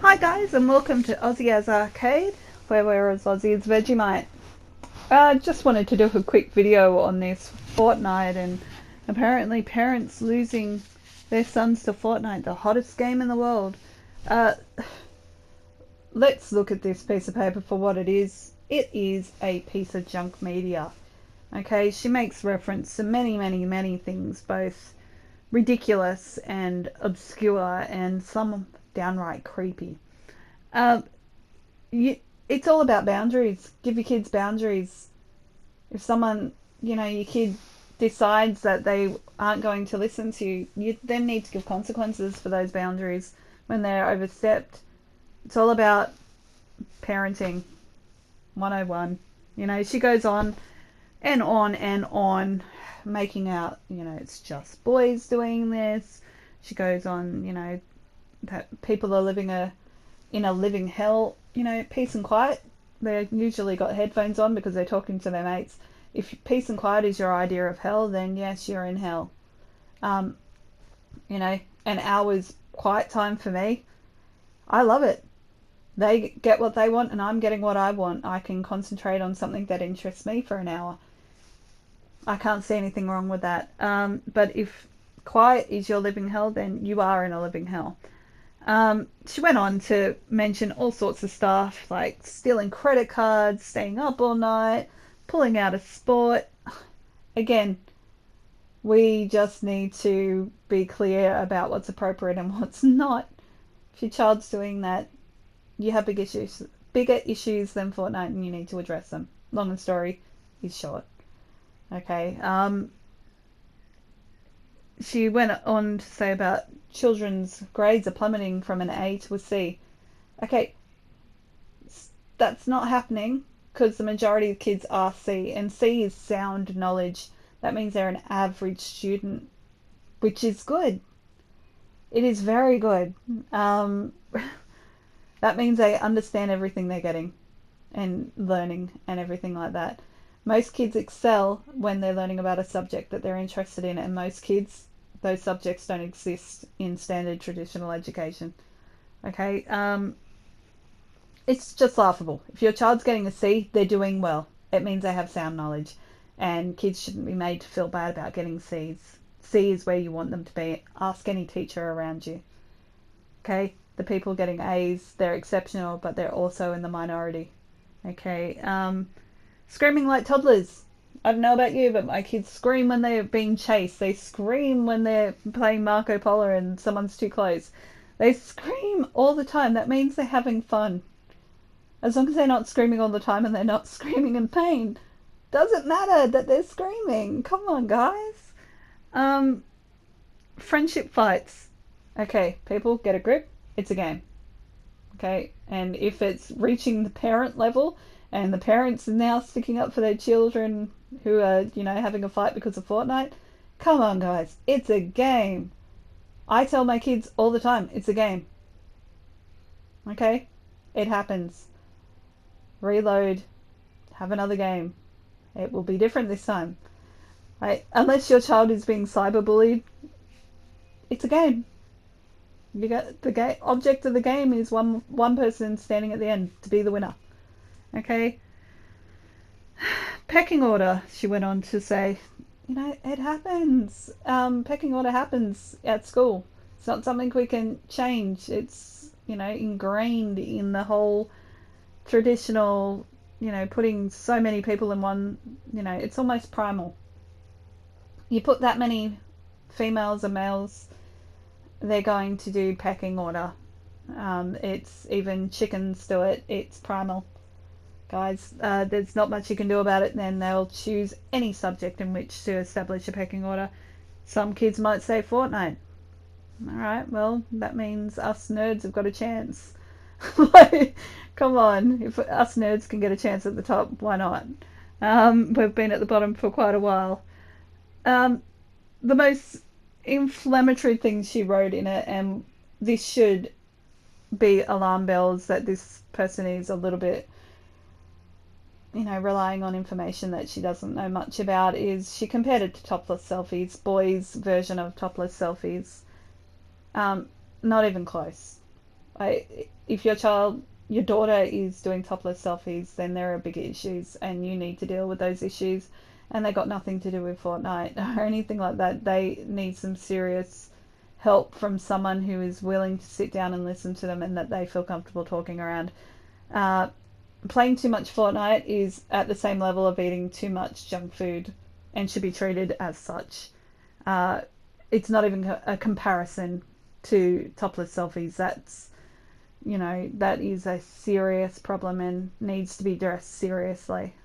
Hi guys, and welcome to Aussie as Arcade, where we're as Aussie as Vegemite. Just wanted to do a quick video on this Fortnite, and apparently parents losing their sons to Fortnite, the hottest game in the world. Uh, let's look at this piece of paper for what it is. It is a piece of junk media. Okay, she makes reference to many things, both ridiculous and obscure, and some downright creepy. Uh, it's all about boundaries. Give your kids boundaries. If someone, your kid decides that they aren't going to listen to you, you then need to give consequences for those boundaries when they're overstepped. It's all about parenting 101. She goes on and on and on, making out, it's just boys doing this. She goes on, that people are living in a living hell, peace and quiet. They've usually got headphones on because they're talking to their mates. If peace and quiet is your idea of hell, then yes, you're in hell. Um, an hour's quiet time for me, I love it. They get what they want and I'm getting what I want. I can concentrate on something that interests me for an hour. I can't see anything wrong with that. But if quiet is your living hell, then you are in a living hell. She went on to mention all sorts of stuff like stealing credit cards, staying up all night, pulling out of sport. Again, we just need to be clear about what's appropriate and what's not. If your child's doing that, you have bigger issues than Fortnite, and you need to address them. Long and story is short. Okay. She went on to say about children's grades are plummeting from an A to a C. Okay, that's not happening because the majority of kids are C, and C is sound knowledge. That means they're an average student, which is good. It is very good. That means they understand everything they're getting and learning and everything like that. Most kids excel when they're learning about a subject that they're interested in, and most kids, those subjects don't exist in standard traditional education. Okay, it's just laughable. If your child's getting a C, they're doing well. It means they have sound knowledge, and kids shouldn't be made to feel bad about getting C's. C is where you want them to be. Ask any teacher around you. Okay, the people getting A's, they're exceptional, but they're also in the minority. Okay, screaming like toddlers. I don't know about you, but my kids scream when they're being chased. They scream when they're playing Marco Polo and someone's too close. They scream all the time. That means they're having fun. As long as they're not screaming all the time and they're not screaming in pain. Doesn't matter that they're screaming. Come on, guys. Friendship fights. Okay, people, get a grip. It's a game. Okay, and if it's reaching the parent level and the parents are now sticking up for their children who are, having a fight because of Fortnite, come on, guys, it's a game. I tell my kids all the time, it's a game. Okay? It happens. Reload. Have another game. It will be different this time. Right? Unless your child is being cyberbullied, it's a game. You got the object of the game is one person standing at the end to be the winner. Okay? Pecking order, she went on to say, it happens. Pecking order happens at school. It's not something we can change. It's, ingrained in the whole traditional, putting so many people in one, it's almost primal. You put that many females and males, they're going to do pecking order. It's even chickens do it. It's primal. Guys, there's not much you can do about it. Then they'll choose any subject in which to establish a pecking order. Some kids might say Fortnite. Alright, well, that means us nerds have got a chance. Come on, if us nerds can get a chance at the top, why not? We've been at the bottom for quite a while. The most inflammatory things she wrote in it, and this should be alarm bells that this person is a little bit relying on information that she doesn't know much about, is she compared it to topless selfies, boys' version of topless selfies. Not even close. If your daughter is doing topless selfies, then there are bigger issues, and you need to deal with those issues. And they got nothing to do with Fortnite or anything like that. They need some serious help from someone who is willing to sit down and listen to them, and that they feel comfortable talking around. Uh, Playing too much Fortnite is at the same level of eating too much junk food, and should be treated as such. Uh, it's not even a comparison to topless selfies. That is a serious problem and needs to be addressed seriously.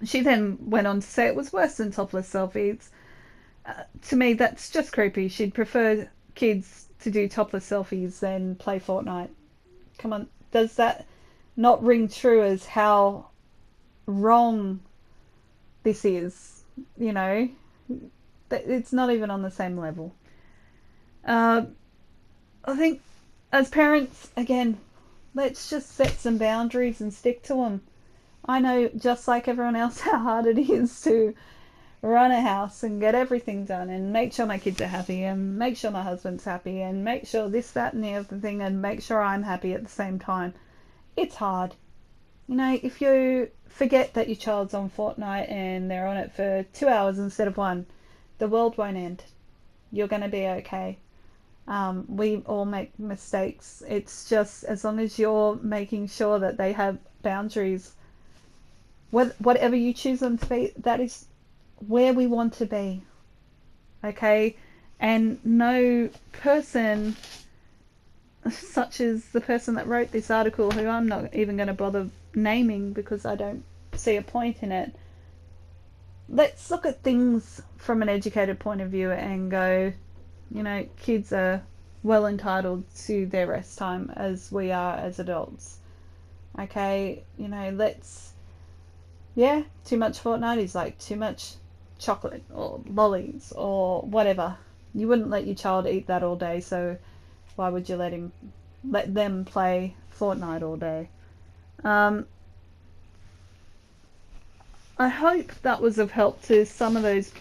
She then went on to say it was worse than topless selfies. To me, that's just creepy. She'd prefer kids to do topless selfies than play Fortnite. Come on, does that not ring true as how wrong this is? It's not even on the same level. I think as parents, again, let's just set some boundaries and stick to them. I know, just like everyone else, how hard it is to run a house and get everything done and make sure my kids are happy and make sure my husband's happy and make sure this, that, and the other thing, and make sure I'm happy at the same time. It's hard. If you forget that your child's on Fortnite and they're on it for 2 hours instead of 1, the world won't end. You're going to be okay. We all make mistakes. It's just, as long as you're making sure that they have boundaries, whatever you choose them to be, that is where we want to be. Okay? And no person, such as the person that wrote this article, who I'm not even going to bother naming because I don't see a point in it, let's look at things from an educated point of view and go, kids are well entitled to their rest time as we are as adults. Okay, too much Fortnite is like too much chocolate or lollies or whatever. You wouldn't let your child eat that all day, so why would you let them play Fortnite all day? I hope that was of help to some of those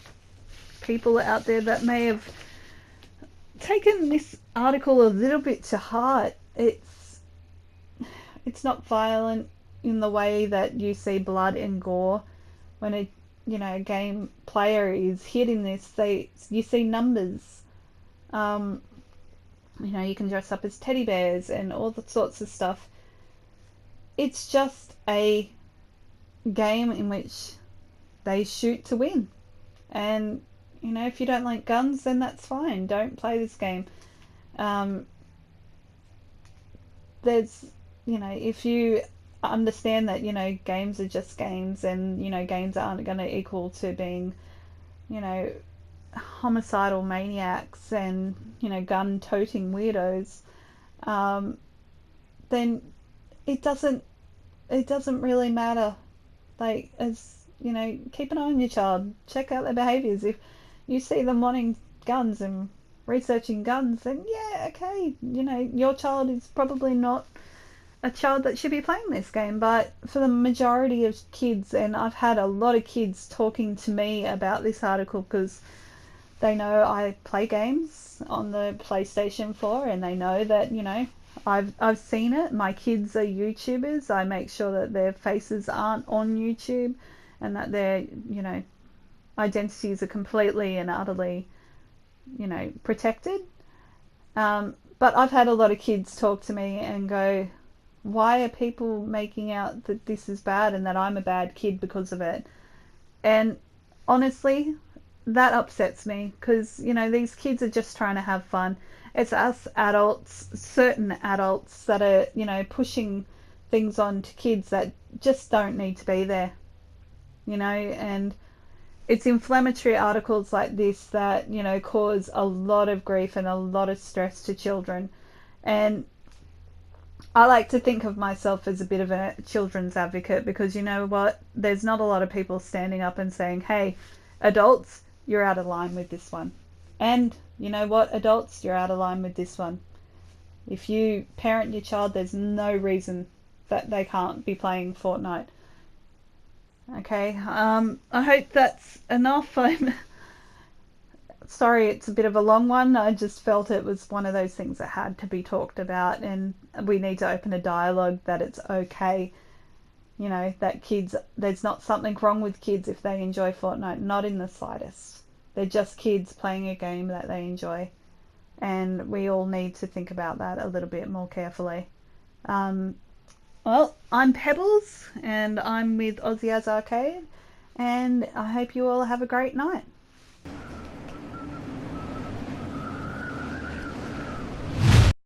people out there that may have taken this article a little bit to heart. It's not violent in the way that you see blood and gore. When a game player is hitting this, you see numbers. You can dress up as teddy bears and all the sorts of stuff. It's just a game in which they shoot to win. And, if you don't like guns, then that's fine. Don't play this game. If you understand that, games are just games, and, games aren't going to equal to being, homicidal maniacs and, gun-toting weirdos, then it doesn't really matter. Keep an eye on your child. Check out their behaviours. If you see them wanting guns and researching guns, then yeah, okay, your child is probably not a child that should be playing this game. But for the majority of kids, and I've had a lot of kids talking to me about this article because they know I play games on the PlayStation 4, and they know that, I've seen it. My kids are YouTubers. I make sure that their faces aren't on YouTube and that their, identities are completely and utterly, protected. But I've had a lot of kids talk to me and go, why are people making out that this is bad and that I'm a bad kid because of it? And honestly, that upsets me because, these kids are just trying to have fun. It's us adults, certain adults, that are, pushing things on to kids that just don't need to be there, and it's inflammatory articles like this that, cause a lot of grief and a lot of stress to children. And I like to think of myself as a bit of a children's advocate because, there's not a lot of people standing up and saying, hey, adults, you're out of line with this one. And adults, you're out of line with this one. If you parent your child, there's no reason that they can't be playing Fortnite. Okay, I hope that's enough. I'm Sorry, it's a bit of a long one. I just felt it was one of those things that had to be talked about, and we need to open a dialogue that it's okay, that kids, there's not something wrong with kids if they enjoy Fortnite, not in the slightest. They're just kids playing a game that they enjoy, and we all need to think about that a little bit more carefully. Um, well, I'm Pebbles, and I'm with Aussie as Arcade, and I hope you all have a great night.